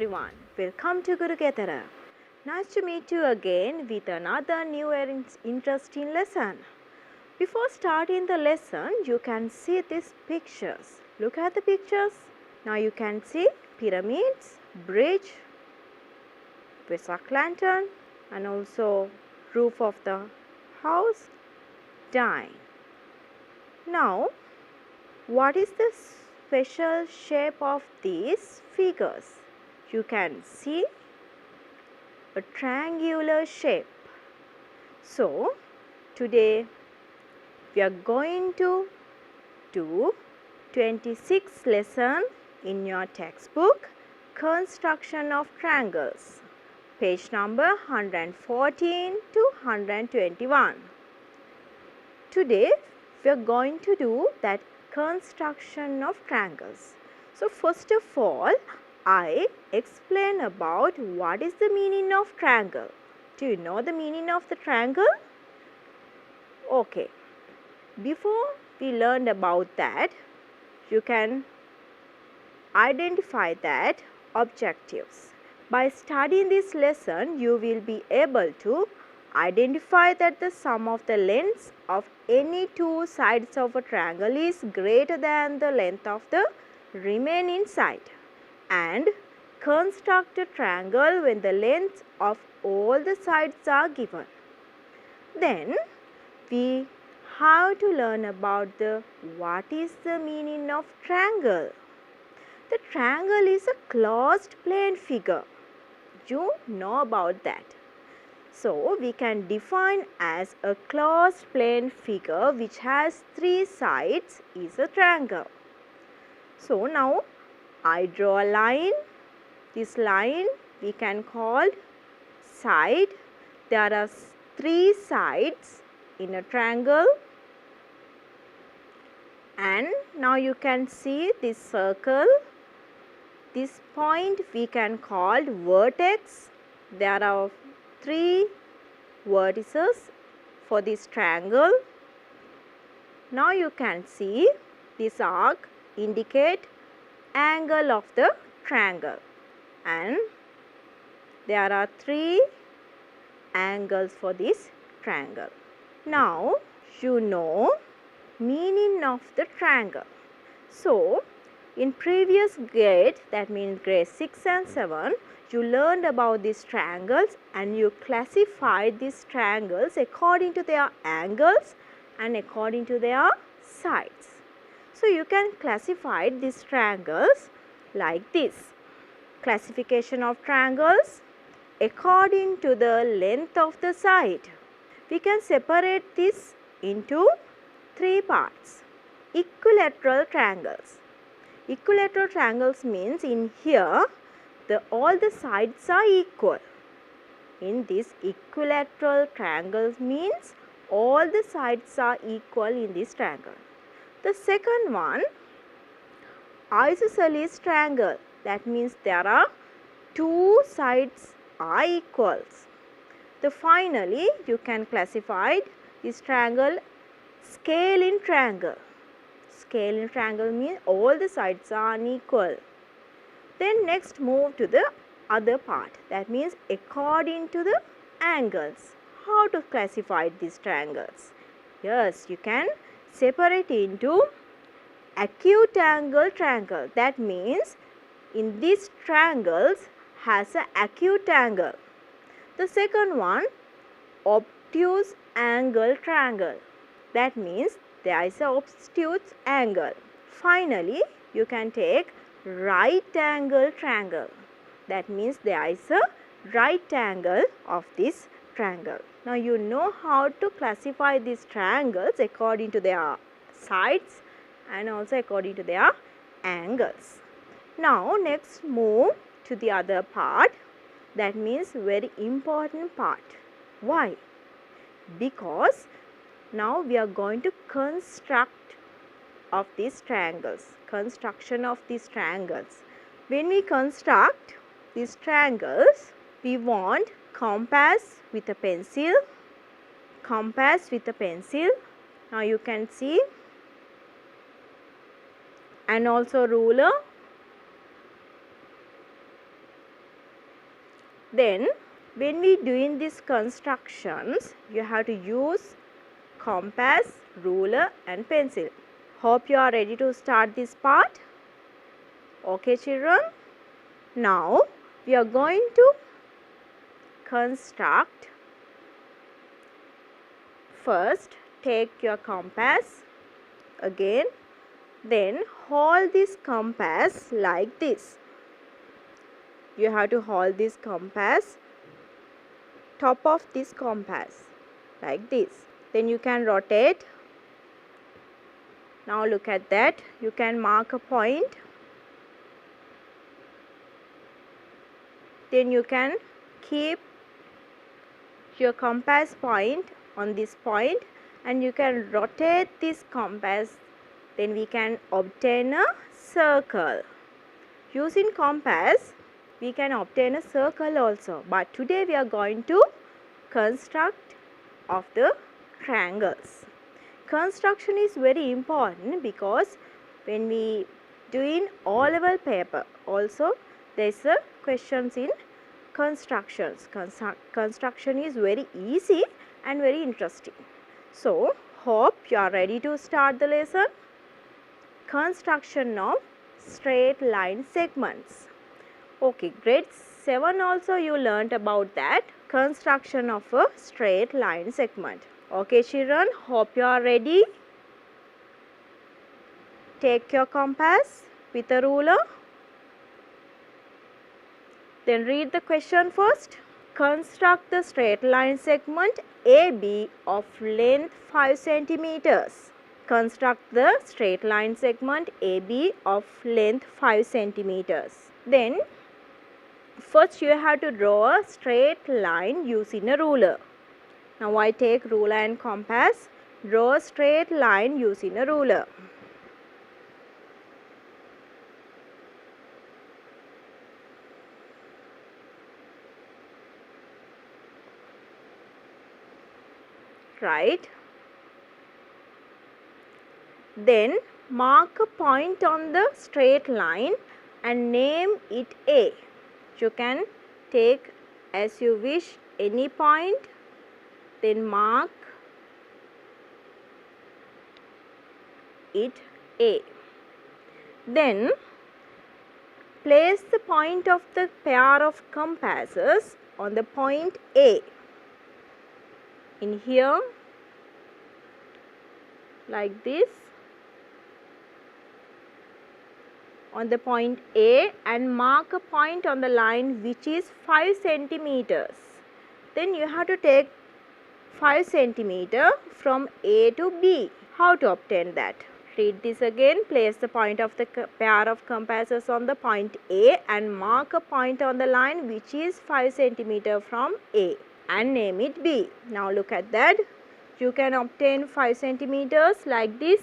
everyone, welcome to Guru Ketara. Nice to meet you again with another new and interesting lesson. Before starting the lesson, you can see these pictures. Look at the pictures. Now you can see pyramids, bridge, Vesak lantern, and also roof of the house, dine. Now, what is the special shape of these figures? You can see a triangular shape. So, today we are going to do 26th lesson in your textbook, Construction of Triangles, page number 114 to 121. Today we are going to do that construction of triangles. So first of all, I explain about what is the meaning of triangle. Do you know the meaning of the triangle? Okay. Before we learn about that, you can identify that objectives. By studying this lesson, you will be able to identify that the sum of the lengths of any two sides of a triangle is greater than the length of the remaining side, and construct a triangle when the lengths of all the sides are given. Then we have to learn about what is the meaning of triangle. The triangle is a closed plane figure. You know about that. So we can define as a closed plane figure which has three sides is a triangle. So now I draw a line. This line we can call side. There are three sides in a triangle, and now you can see this circle. This point we can call vertex. There are three vertices for this triangle. Now you can see this arc indicate angle of the triangle, and there are three angles for this triangle. Now you know meaning of the triangle. So in previous grade, that means grade 6 and 7, you learned about these triangles and you classified these triangles according to their angles and according to their sides. So you can classify these triangles like this. Classification of triangles according to the length of the side. We can separate this into three parts. Equilateral triangles. Equilateral triangles means in here all the sides are equal. In this equilateral triangles means all the sides are equal in this triangle. The second one, isosceles triangle. That means there are two sides are equals. Finally, you can classify this triangle scaling triangle. Scaling triangle means all the sides are unequal. Then next move to the other part. That means according to the angles. How to classify these triangles? Yes, you can separate into acute angle triangle. That means in these triangles has an acute angle. The second one, obtuse angle triangle. That means there is an obtuse angle. Finally, you can take right angle triangle. That means there is a right angle of this triangle. Now you know how to classify these triangles according to their sides and also according to their angles. Now next move to the other part. That means very important part. Why? Because now we are going to construct of these triangles. Construction of these triangles. When we construct these triangles, we want compass with a pencil. Compass with a pencil. Now you can see, and also ruler. Then when we doing these constructions, you have to use compass, ruler and pencil. Hope you are ready to start this part. Okay children, now we are going to construct. First take your compass again, then hold this compass like this. You have to hold this compass, top of this compass like this. Then you can rotate. Now look at that. You can mark a point. Then you can keep your compass point on this point and you can rotate this compass. Then we can obtain a circle. Using compass, we can obtain a circle also. But today we are going to construct of the triangles. Construction is very important because when we doing O-level paper also there is a questions in constructions. Construction is very easy and very interesting. So hope you are ready to start the lesson. Construction of straight line segments. Okay, grade 7 also you learnt about that, construction of a straight line segment. Okay children, hope you are ready. Take your compass with a ruler. Then read the question first. Construct the straight line segment AB of length 5 centimeters. Construct the straight line segment AB of length 5 centimeters. Then first you have to draw a straight line using a ruler. Now I take ruler and compass, draw a straight line using a ruler. Right. Then mark a point on the straight line and name it A. You can take as you wish any point, then mark it A. Then place the point of the pair of compasses on the point A. In here like this on the point A and mark a point on the line which is 5 centimeters. Then you have to take 5 centimeter from A to B. How to obtain that? Read this again. Place the point of the pair of compasses on the point A and mark a point on the line which is 5 centimeter from A and name it B. Now look at that. You can obtain 5 centimeters like this.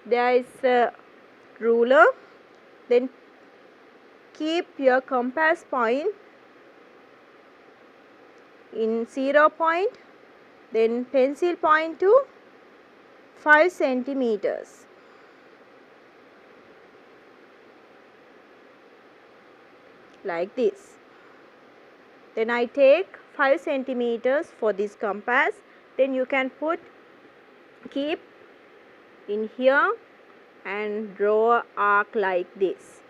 There is a ruler. Then keep your compass point in 0 point. Then pencil point to 5 centimeters. Like this. Then I take 5 centimeters for this compass. Then you can keep in here and draw an arc like this.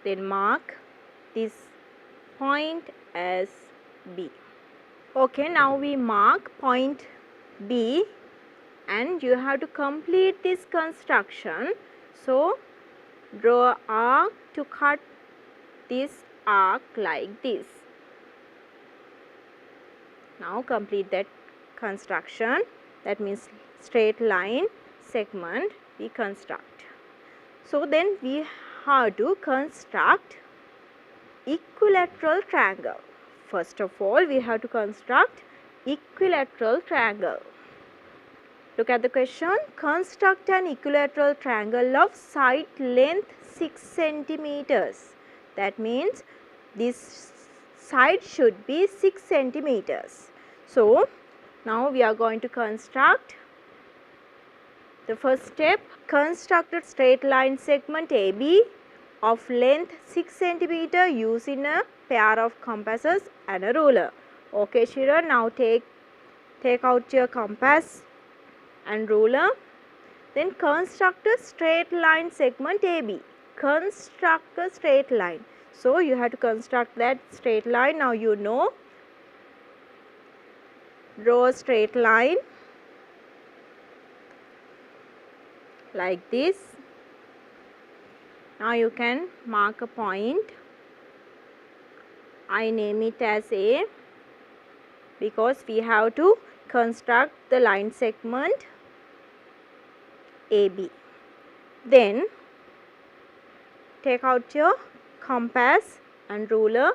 Then mark this point as B. Okay, now we mark point B and you have to complete this construction. So draw an arc to cut this arc like this. Now complete that construction. That means straight line segment we construct. So then we have to construct equilateral triangle. First of all, we have to construct equilateral triangle. Look at the question. Construct an equilateral triangle of side length 6 centimeters. That means this side should be 6 centimeters. So now we are going to construct The first step, construct a straight line segment AB of length 6 cm using a pair of compasses and a ruler. Okay, children, now take out your compass and ruler. Then construct a straight line segment AB. Construct a straight line. So you have to construct that straight line. Now you know. Draw a straight line like this. Now you can mark a point. I name it as A because we have to construct the line segment AB. Then take out your compass and ruler.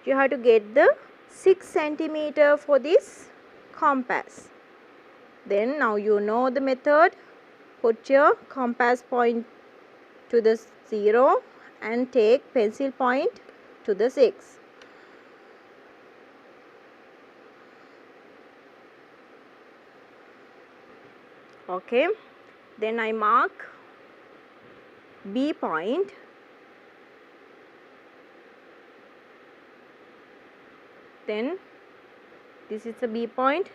You have to get the 6 cm for this compass. Then now you know the method. Put your compass point to the 0 and take pencil point to the 6. Okay, then I mark B point. Then this is the B point.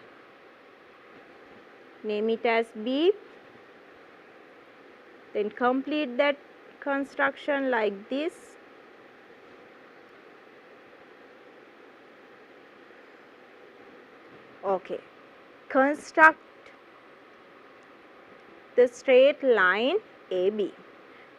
Name it as B. Then complete that construction like this. Okay, construct the straight line AB.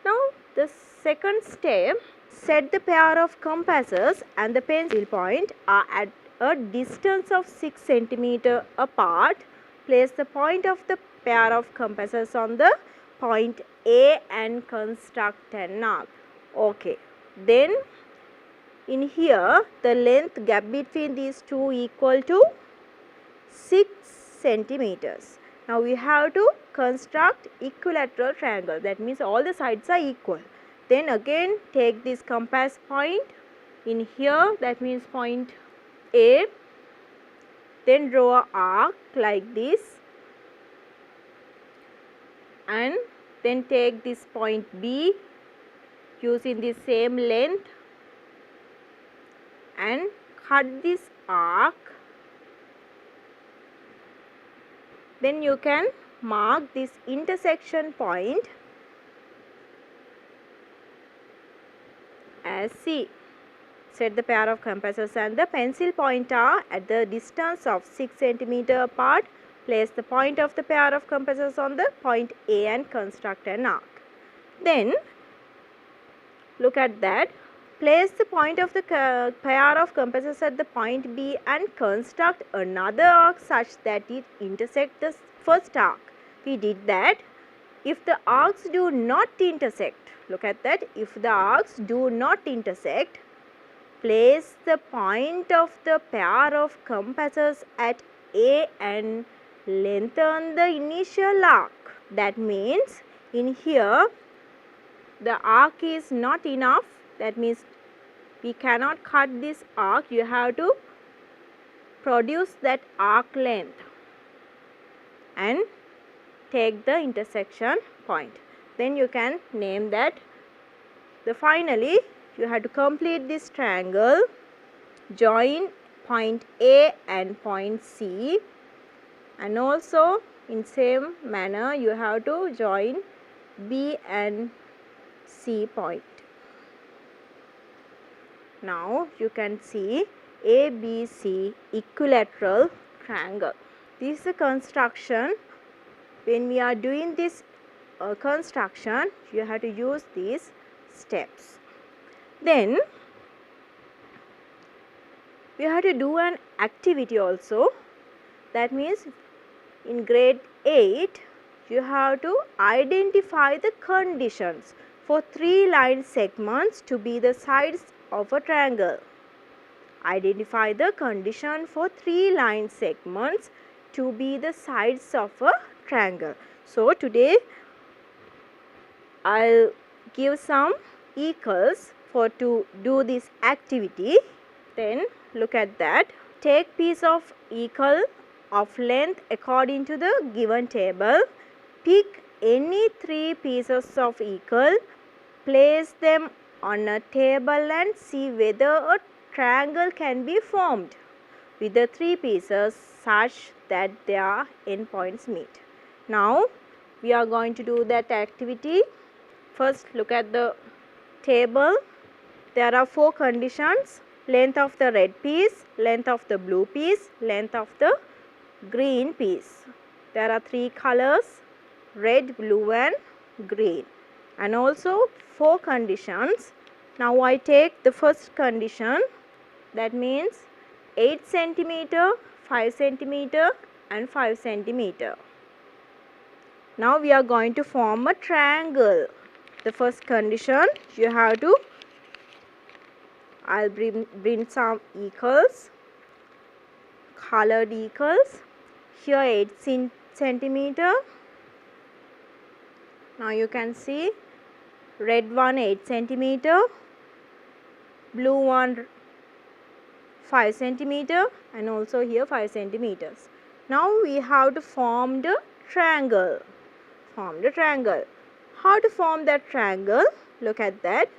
Now the second step, set the pair of compasses and the pencil point are at a distance of 6 cm apart. Place the point of the pair of compasses on the point A and construct an arc. Okay, then in here the length gap between these two equal to 6 centimeters. Now we have to construct equilateral triangle. That means all the sides are equal. Then again take this compass point in here, that means point A. Then draw an arc like this and then take this point B using the same length and cut this arc. Then you can mark this intersection point as C. Set the pair of compasses and the pencil point are at the distance of 6 cm apart. Place the point of the pair of compasses on the point A and construct an arc. Then look at that. Place the point of the pair of compasses at the point B and construct another arc such that it intersects the first arc. We did that. If the arcs do not intersect, look at that. If the arcs do not intersect, place the point of the pair of compasses at A and lengthen the initial arc. That means in here the arc is not enough. That means we cannot cut this arc. You have to produce that arc length and take the intersection point. Then you can name that. Finally you have to complete this triangle. Join point A and point C, and also in same manner you have to join B and C point. Now you can see ABC equilateral triangle. This is a construction. When we are doing this construction, you have to use these steps. Then we have to do an activity also. That means in grade 8 you have to identify the conditions for 3 line segments to be the sides of a triangle. Identify the condition for 3 line segments to be the sides of a triangle. So today I'll give some equals to do this activity. Then look at that. Take piece of equal of length according to the given table. Pick any 3 pieces of equal, place them on a table and see whether a triangle can be formed with the 3 pieces such that their endpoints meet. Now we are going to do that activity. First, look at the table. There are 4 conditions: length of the red piece, length of the blue piece, length of the green piece. There are 3 colors: red, blue and green, and also 4 conditions. Now I take the first condition, that means 8 centimeter, 5 centimeter and 5 centimeter. Now we are going to form a triangle. The first condition, you have to, I'll bring some equals, colored equals. Here 8 centimeter. Now you can see red one 8 centimeter, blue one 5 centimeter and also here 5 centimeters. Now we have to form the triangle. Form the triangle. How to form that triangle? Look at that.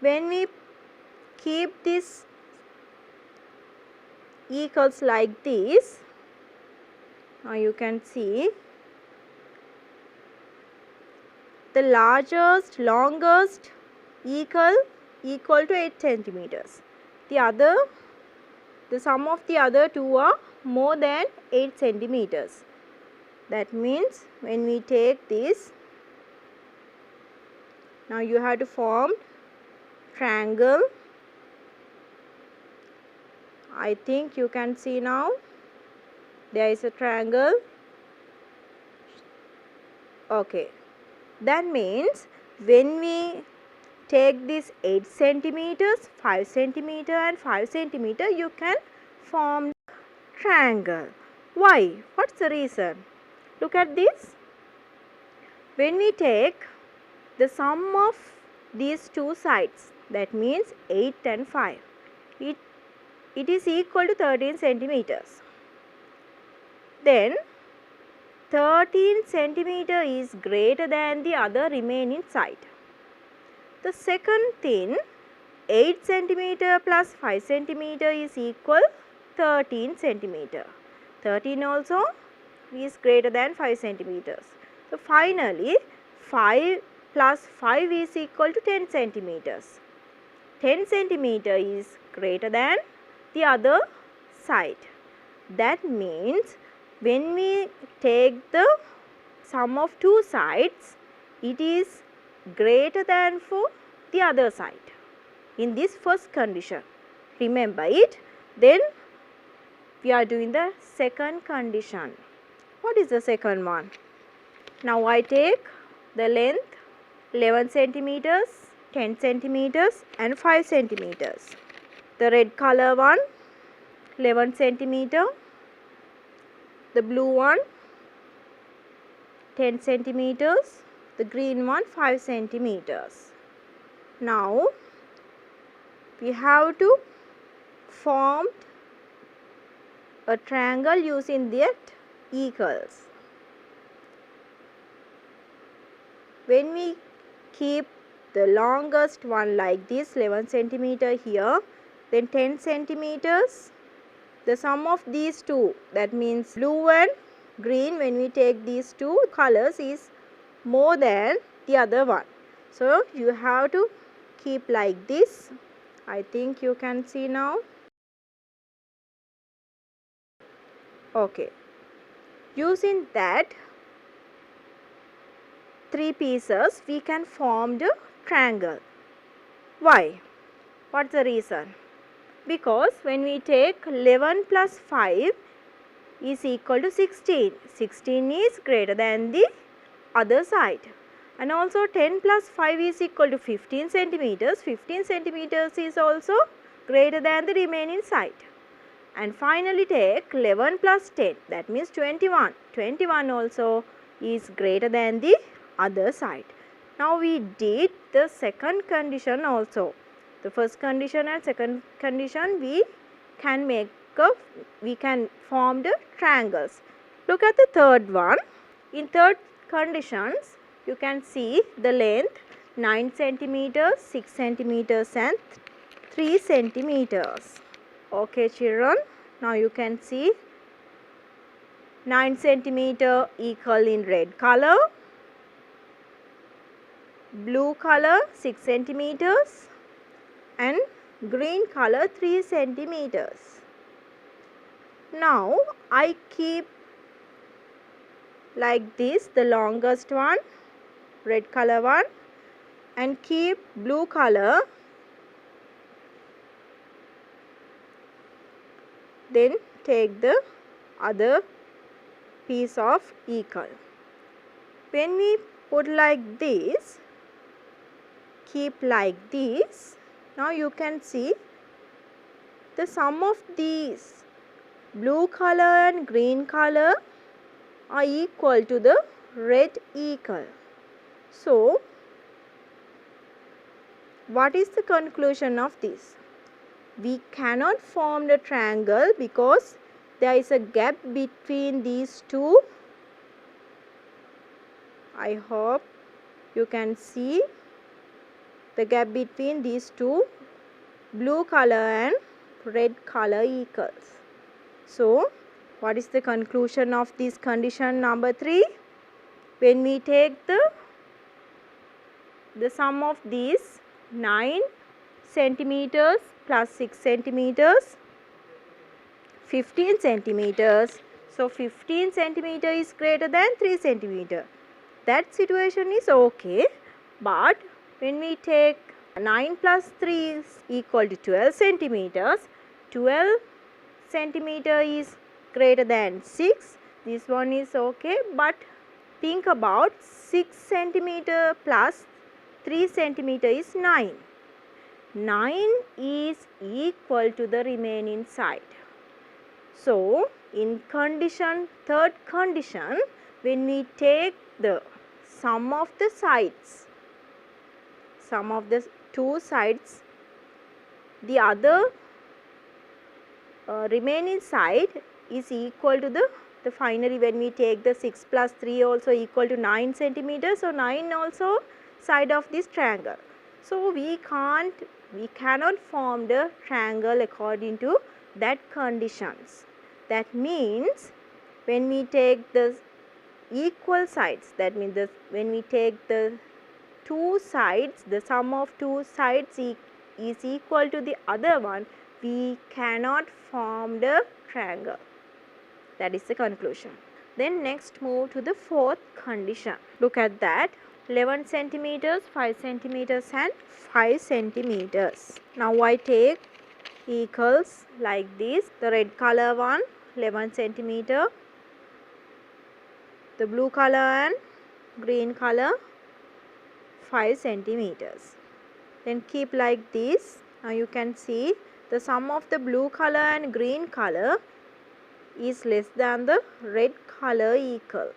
When we keep this equals like this, now you can see the largest, longest equal to 8 centimeters. The sum of the other two are more than 8 centimeters. That means when we take this, now you have to form triangle. I think you can see now there is a triangle. Okay. That means when we take this 8 centimeters, 5 centimeter and 5 centimeter, you can form triangle. Why? What's the reason? Look at this. When we take the sum of these two sides, that means 8 and 5, it is equal to 13 centimeters. Then 13 centimeter is greater than the other remaining side. The second thing, 8 centimeter plus 5 centimeter is equal 13 centimeter. 13 also is greater than 5 centimeters. So finally 5 plus 5 is equal to 10 centimeters. 10 centimeter is greater than the other side. That means when we take the sum of two sides, it is greater than for the other side in this first condition. Remember it. Then we are doing the second condition. What is the second one? Now I take the length 11 centimeters, 10 centimeters and 5 centimeters. The red color one 11 centimeter, the blue one 10 centimeters, the green one 5 centimeters. Now we have to form a triangle using that equals. When we keep the longest one like this 11 centimeter here, then 10 centimeters, the sum of these two, that means blue and green, when we take these two colors is more than the other one. So you have to keep like this. I think you can see now. Okay. Using that 3 pieces we can form the triangle. Why? What's the reason? Because when we take 11 plus 5 is equal to 16. 16 is greater than the other side. And also 10 plus 5 is equal to 15 centimeters. 15 centimeters is also greater than the remaining side. And finally take 11 plus 10, that means 21. 21 also is greater than the other side. Now we did the second condition also. The first condition and second condition we can make curve, we can form the triangles. Look at the third one. In third conditions, you can see the length 9 centimeters, 6 centimeters and 3 centimeters. Okay children, now you can see 9 centimeter equal in red color, blue color 6 centimeters and green color 3 centimeters. Now I keep like this the longest one, red color one, and keep blue color, then take the other piece of equal. When we put like this, keep like this, now you can see the sum of these blue color and green color are equal to the red equal. So, what is the conclusion of this? We cannot form the triangle because there is a gap between these two. I hope you can see the gap between these two, blue color and red color equals. So, what is the conclusion of this condition number 3? When we take the sum of these 9 centimeters plus 6 centimeters, 15 centimeters. So, 15 centimeter is greater than 3 centimeter. That situation is okay. But when we take 9 plus 3 is equal to 12 centimeters, 12 centimeter is greater than 6. This one is okay. But think about 6 centimeter plus 3 centimeter is 9. 9 is equal to the remaining side. So, in third condition, when we take the sum of the sides, sum of the two sides, the other remaining side is equal to the finally when we take the 6 plus 3 also equal to 9 centimeters. So, 9 also side of this triangle. So, we cannot form the triangle according to that conditions. That means when we take the equal sides, that means when we take the two sides, the sum of two sides is equal to the other one, we cannot form the triangle. That is the conclusion. Then next move to the fourth condition. Look at that. 11 centimeters, 5 centimeters and 5 centimeters. Now I take equals like this. The red color one 11 centimeter, the blue color and green color 5 centimeters. Then keep like this. Now you can see the sum of the blue color and green color is less than the red color equal.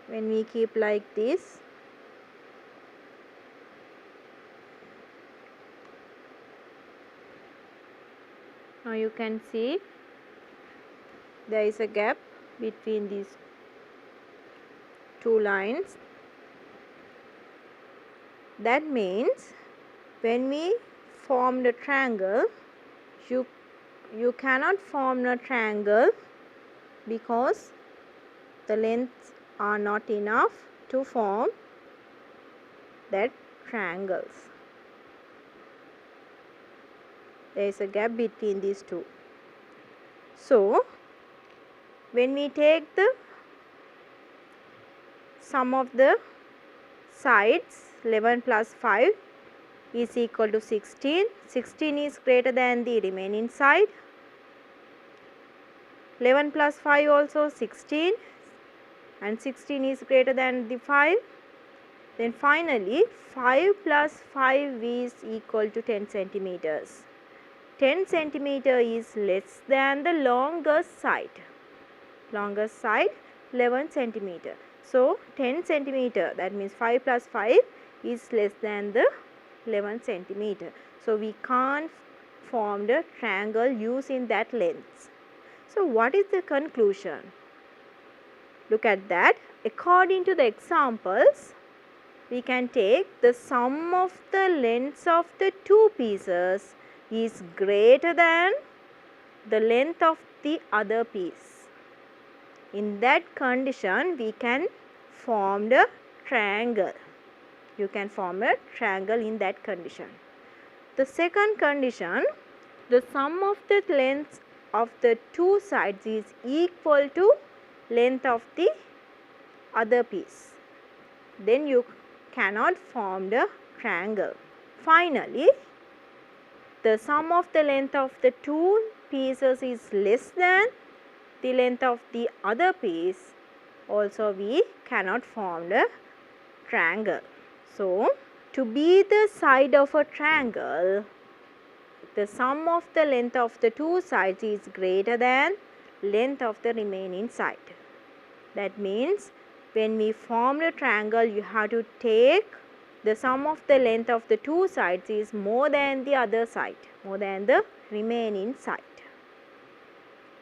When we keep like this, now you can see there is a gap between these two lines. That means when we form the triangle, you cannot form a triangle because the lengths are not enough to form that triangles. There is a gap between these two. So, when we take the sum of the sides, 11 plus 5 is equal to 16. 16 is greater than the remaining side. 11 plus 5 also 16, and 16 is greater than the 5. Then finally 5 plus 5 is equal to 10 centimeters. 10 centimeter is less than the longest side. Longest side 11 centimeter. So 10 centimeter, that means 5 plus 5 is less than the 11 centimeter. So we can't form the triangle using that length. So what is the conclusion? Look at that. According to the examples, we can take the sum of the lengths of the two pieces is greater than the length of the other piece. In that condition, we can form the triangle. You can form a triangle in that condition. The second condition, the sum of the lengths of the two sides is equal to length of the other piece. Then you cannot form the triangle. Finally, the sum of the length of the two pieces is less than the length of the other piece. Also, we cannot form the triangle. So, to be the side of a triangle, the sum of the length of the two sides is greater than length of the remaining side. That means when we form the triangle, you have to take the sum of the length of the two sides is more than the other side, more than the remaining side.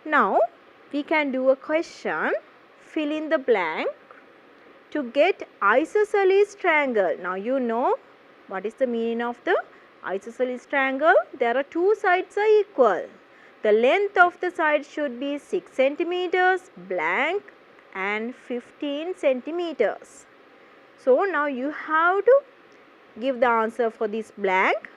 Now, we can do a question, fill in the blank to get isosceles triangle. Now, you know what is the meaning of the isosceles triangle? There are two sides are equal. The length of the side should be 6 centimeters blank and 15 centimeters. So, now you have to give the answer for this blank.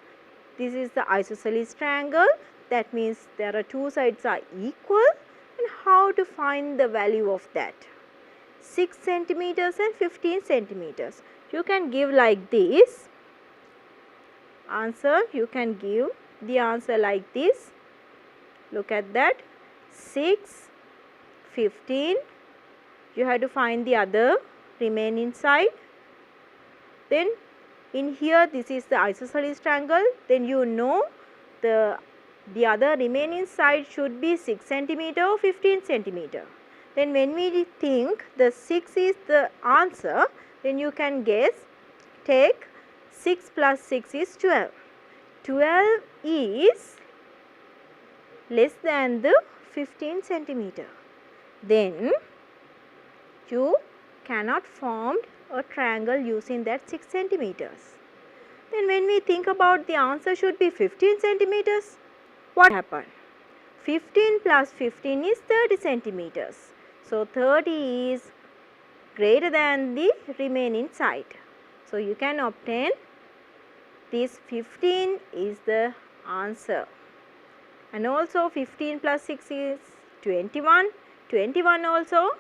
This is the isosceles triangle. That means there are two sides are equal. And how to find the value of that? 6 centimeters and 15 centimeters. You can give like this. Answer, you can give the answer like this. Look at that. 6, 15. You have to find the other remaining side. Then in here, this is the isosceles triangle. Then you know the other remaining side should be 6 centimeter or 15 centimeter. Then when we think the 6 is the answer, then you can guess, take 6 plus 6 is 12. 12 is less than the 15 centimeter. Then you cannot form a triangle using that 6 centimeters. Then when we think about the answer should be 15 centimeters, what happened? 15 plus 15 is 30 centimeters. So 30 is greater than the remaining side. So you can obtain this 15 is the answer. And also 15 plus 6 is 21. 21 also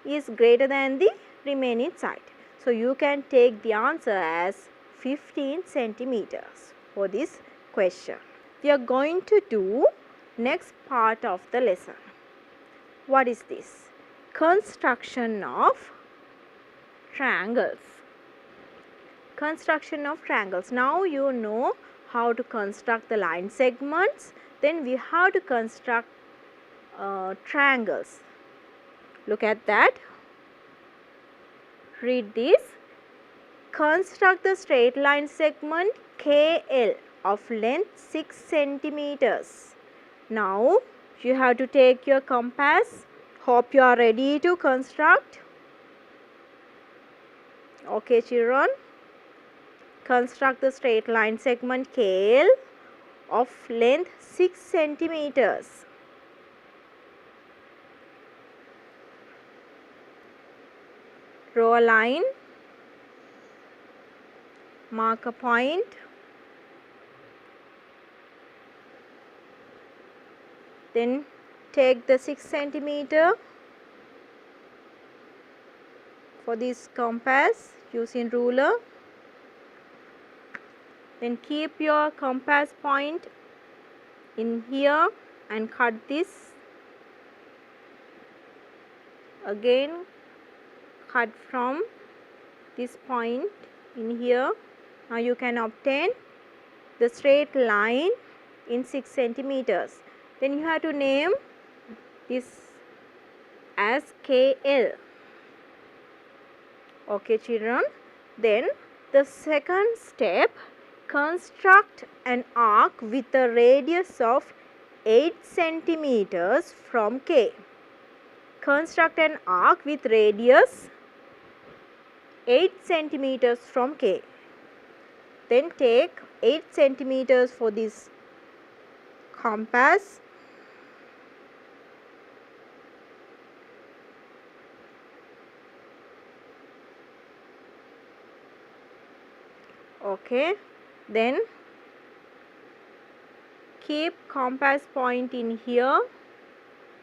is greater than the remaining side. So you can take the answer as 15 centimeters for this question. We are going to do next part of the lesson. What is this? Construction of triangles. Construction of triangles. Now you know how to construct the line segments. Then we have to construct triangles. Look at that. Read this. Construct the straight line segment KL of length 6 centimeters. Now you have to take your compass. Hope you are ready to construct. Okay, children. Construct the straight line segment KL of length 6 centimeters. Draw a line. Mark a point. Then take the 6 centimeter for this compass using ruler. Then keep your compass point in here and cut this. Again cut from this point in here. Now you can obtain the straight line in 6 centimeters. Then you have to name this as KL. Okay, children. Then The second step, construct an arc with a radius of 8 centimeters from K. Construct an arc with radius 8 centimeters from K. Then take 8 centimeters for this compass. Okay, then keep compass point in here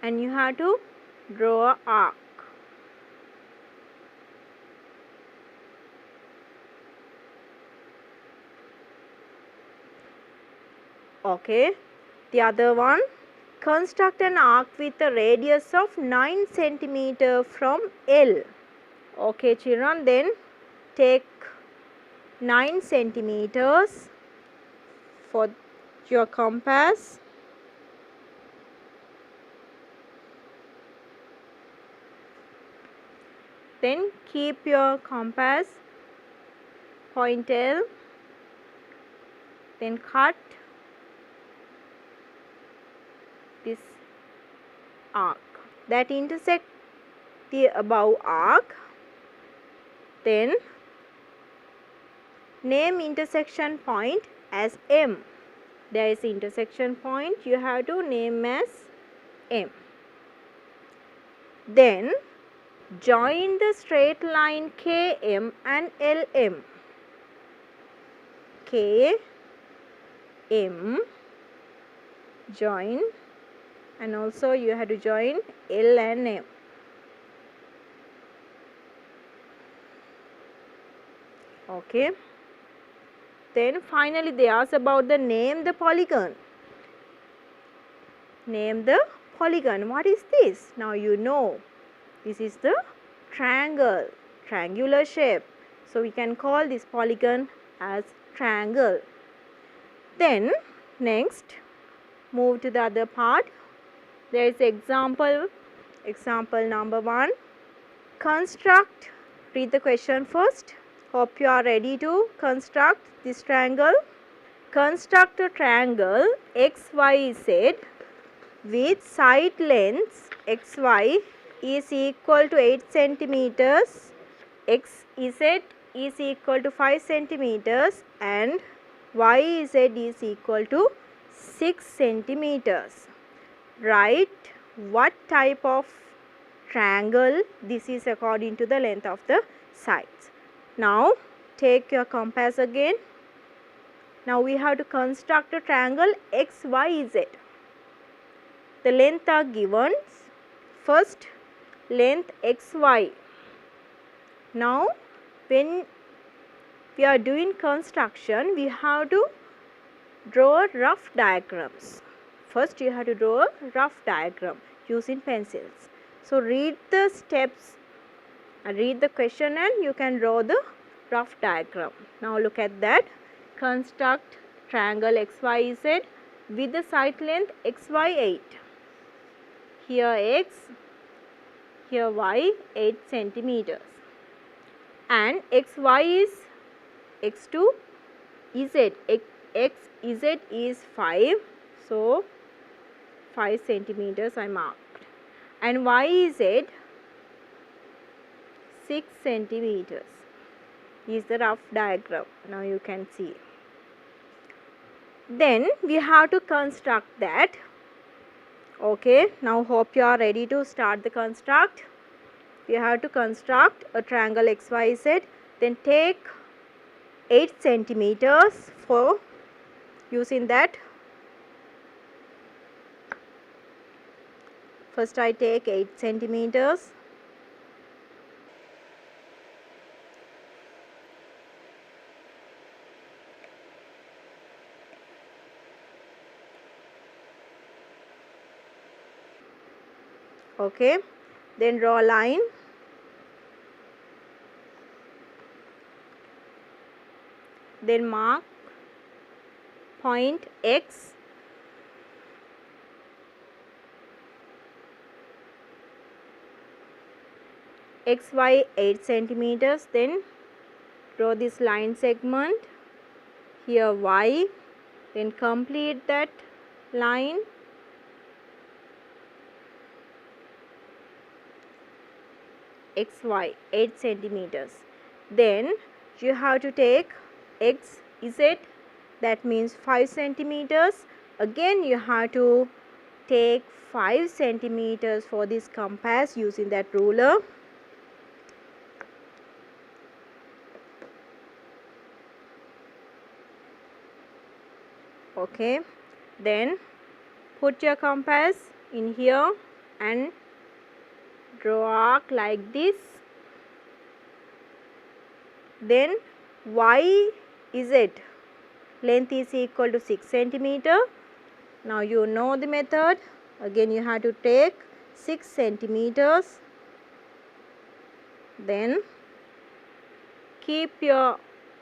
and you have to draw an arc. Okay, the other one, construct an arc with a radius of 9 centimeter from L. Okay children, then take 9 centimeters for your compass. Then keep your compass point L, then cut this arc that intersect the above arc. Then name intersection point as M. There is intersection point, you have to name as M. Then join the straight line KM and LM. KM join, and also you have to join L and M. Okay. Then finally they ask about the name the polygon. Name the polygon. What is this? Now you know. This is the triangle, triangular shape. So we can call this polygon as triangle. Then next move to the other part. There is example number 1. Construct, read the question first. Hope you are ready to construct this triangle. Construct a triangle XYZ with side lengths XY is equal to 8 centimeters, XZ is equal to 5 centimeters and YZ is equal to 6 centimeters. Write what type of triangle this is according to the length of the sides. Now take your compass again. Now we have to construct a triangle XYZ. The length are given. First length XY. Now when we are doing construction, we have to draw rough diagrams. First you have to draw a rough diagram using pencils. So read the steps and read the question and you can draw the rough diagram. Now look at that. Construct triangle XYZ with the side length XY 8. Here X, here Y 8 centimeters. And XY is X to Z. XZ is 5. So 5 centimeters I marked. And YZ 6 centimeters is the rough diagram. Now you can see. Then we have to construct that. Okay, now hope you are ready to start the construct. We have to construct a triangle XYZ. Then take 8 centimeters for using that. First I take 8 centimeters. Okay, then draw a line. Then mark point X. XY 8 centimeters. Then draw this line segment, here y, then complete that line, xy 8 centimeters. Then you have to take x z, that means 5 centimeters. Again you have to take 5 centimeters for this compass using that ruler. Okay, then put your compass in here and draw arc like this. Then y z length is equal to 6 centimeter. Now you know the method. Again you have to take 6 centimeters. Then keep your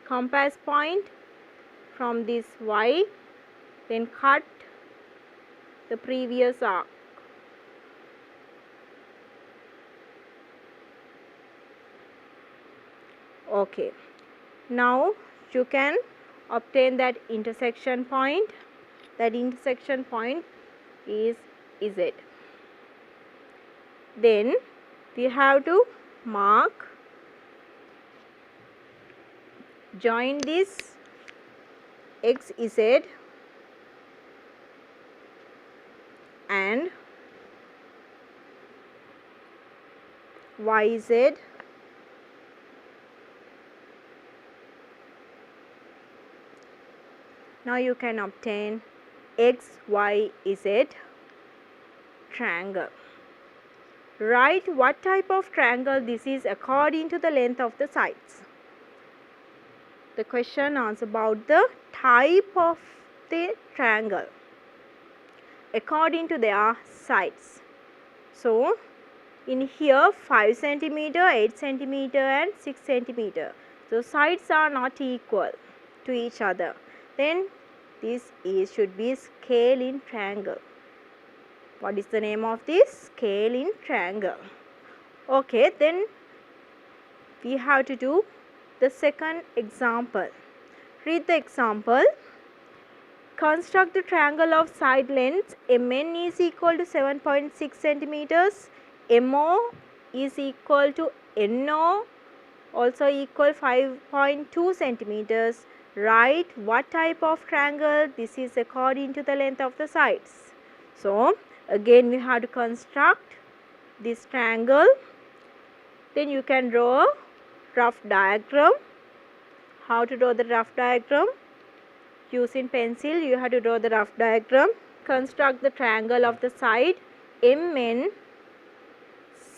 compass point from this y. Then cut the previous arc. Okay. Now you can obtain that intersection point. That intersection point is Z. Then we have to mark, join this XZ and YZ. Now you can obtain XYZ triangle. Write what type of triangle this is according to the length of the sides. The question asks about the type of the triangle according to their sides. So in here 5 centimeter, 8 centimeter and 6 centimeter. So sides are not equal to each other. Then this should be scale in triangle. What is the name of this? Scale in triangle. Okay, then we have to do the second example. Read the example. Construct the triangle of side lengths MN is equal to 7.6 centimeters, MO is equal to NO, also equal 5.2 centimeters. Write what type of triangle this is according to the length of the sides. So again we have to construct this triangle. Then you can draw a rough diagram. How to draw the rough diagram? Using pencil you have to draw the rough diagram. Construct the triangle of the side MN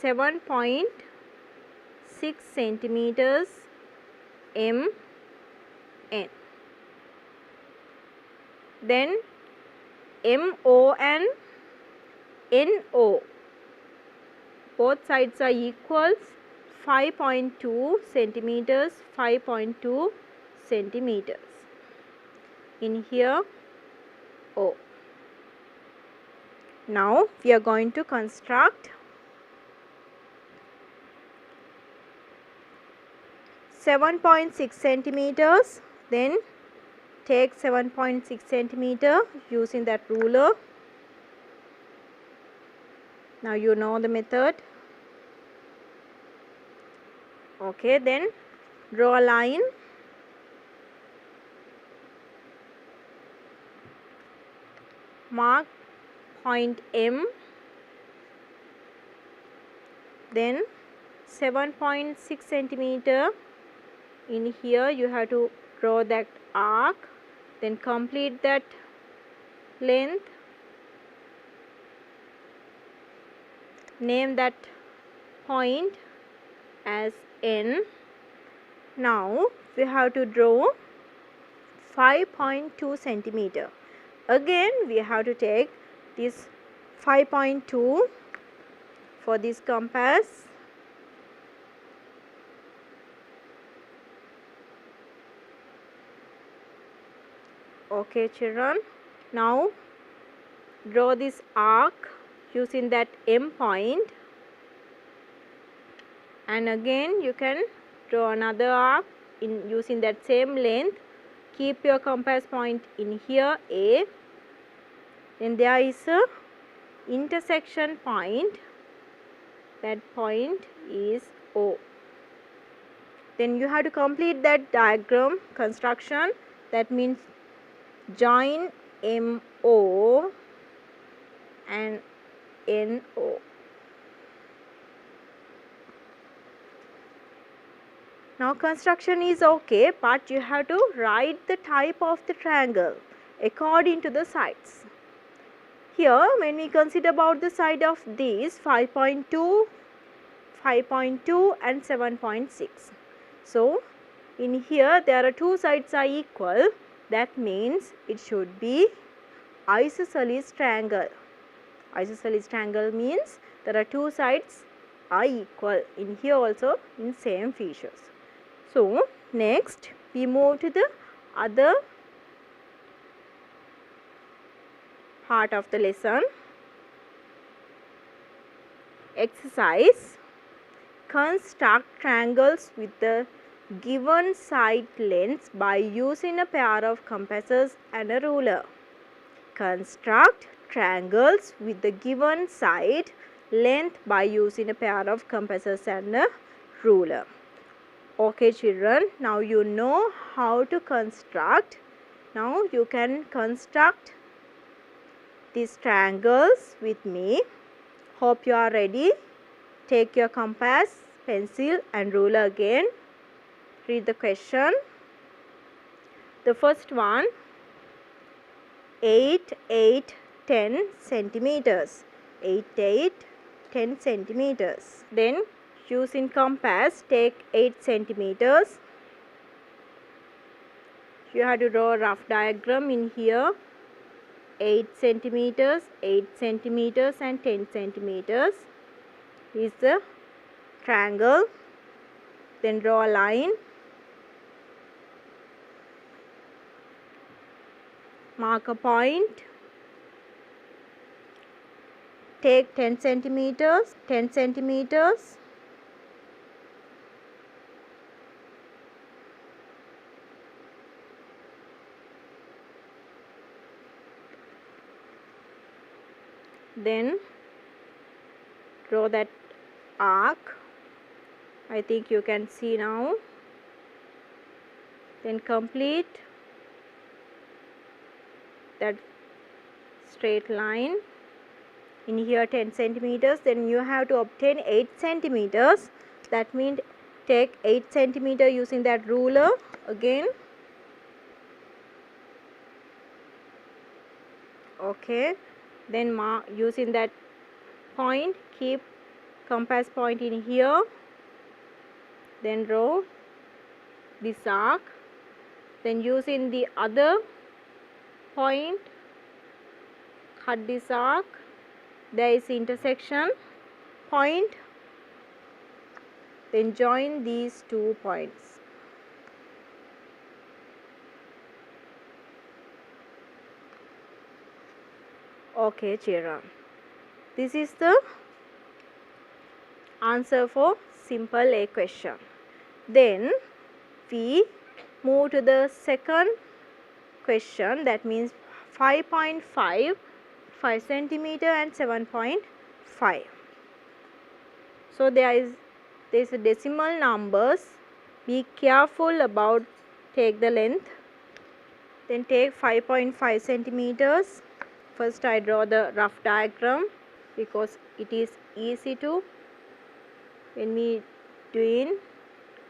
7.6 centimeters, MN. Then MO and NO, both sides are equals, 5.2 centimeters, 5.2 centimeters. In here O. Now we are going to construct 7.6 centimeters. Then take 7.6 centimeter using that ruler. Now you know the method. Okay, then draw a line. Mark point M. Then 7.6 centimeter. In here you have to draw that arc. Then complete that length. Name that point as N. Now we have to draw 5.2 centimeter. Again we have to take this 5.2 for this compass. Okay children, now draw this arc using that M point, and again you can draw another arc in using that same length, keep your compass point in here A, then there is a intersection point, that point is O. Then you have to complete that diagram construction, that means join MO and NO. Now construction is okay, but you have to write the type of the triangle according to the sides. Here when we consider about the side of these 5.2, 5.2 and 7.6. So in here there are two sides are equal, that means it should be isosceles triangle. Isosceles triangle means there are two sides are equal, in here also in same features. So next we move to the other part of the lesson. Exercise: construct triangles with the given side lengths by using a pair of compasses and a ruler. Construct triangles with the given side length by using a pair of compasses and a ruler. Okay children, now you know how to construct. Now you can construct these triangles with me. Hope you are ready. Take your compass, pencil and ruler again. Read the question. The first one, 8, 8, 10 centimeters. 8, 8, 10 centimeters. Then using compass, take 8 centimeters. You have to draw a rough diagram in here. 8 centimeters, 8 centimeters and 10 centimeters is the triangle. Then draw a line. Mark a point. Take 10 centimeters, 10 centimeters. Then draw that arc. I think you can see now. Then complete that straight line. In here 10 centimeters, then you have to obtain 8 centimeters. That means take 8 centimeter using that ruler again. Okay, then using that point, keep compass point in here. Then draw this arc. Then using the other point, cut this arc. There is intersection point. Then join these 2 points. Okay children, this is the answer for simple A question. Then we move to the second question, that means 5.5, 5 centimeter and 7.5. So there is a decimal numbers. Be careful about take the length. Then take 5.5 centimeters. First I draw the rough diagram because it is easy to when we doing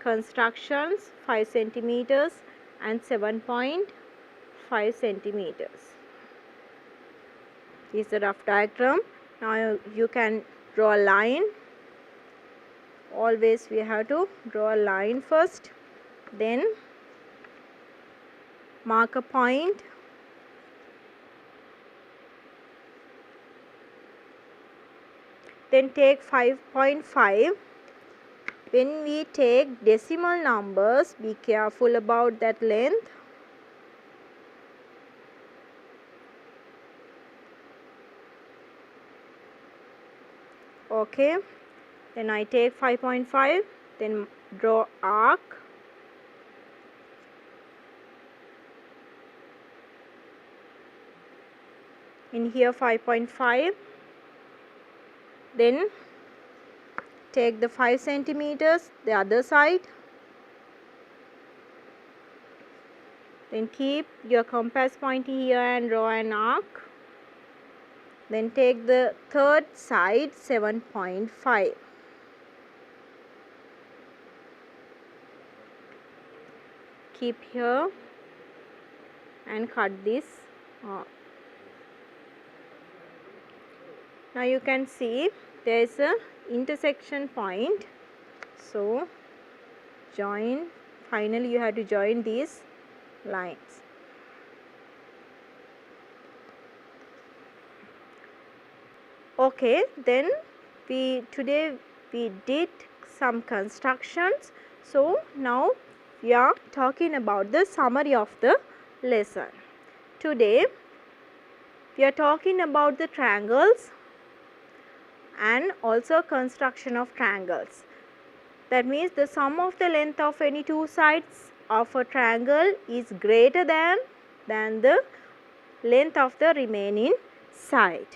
constructions 5 centimeters and 7.5 centimeters. This is the rough diagram. Now you can draw a line. Always we have to draw a line first, then mark a point. Then take 5.5. When we take decimal numbers, be careful about that length. Okay, then I take 5.5, then draw arc. in here 5.5. Then take the 5 centimeters the other side. Then keep your compass point here and draw an arc. Then take the third side 7.5. Keep here and cut this off. Now you can see there is a intersection point. So join, finally you have to join these lines. Okay, then today we did some constructions. So now we are talking about the summary of the lesson. Today we are talking about the triangles and also construction of triangles. That means the sum of the length of any two sides of a triangle is greater than the length of the remaining side.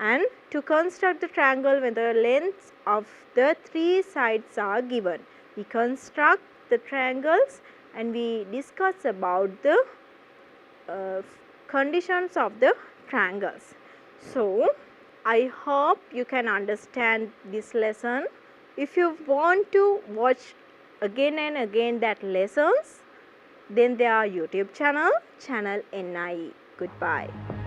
And to construct the triangle when the lengths of the three sides are given, we construct the triangles and we discuss about the conditions of the triangles. So I hope you can understand this lesson. If you want to watch again and again that lessons, then there are YouTube channel NIE. Goodbye.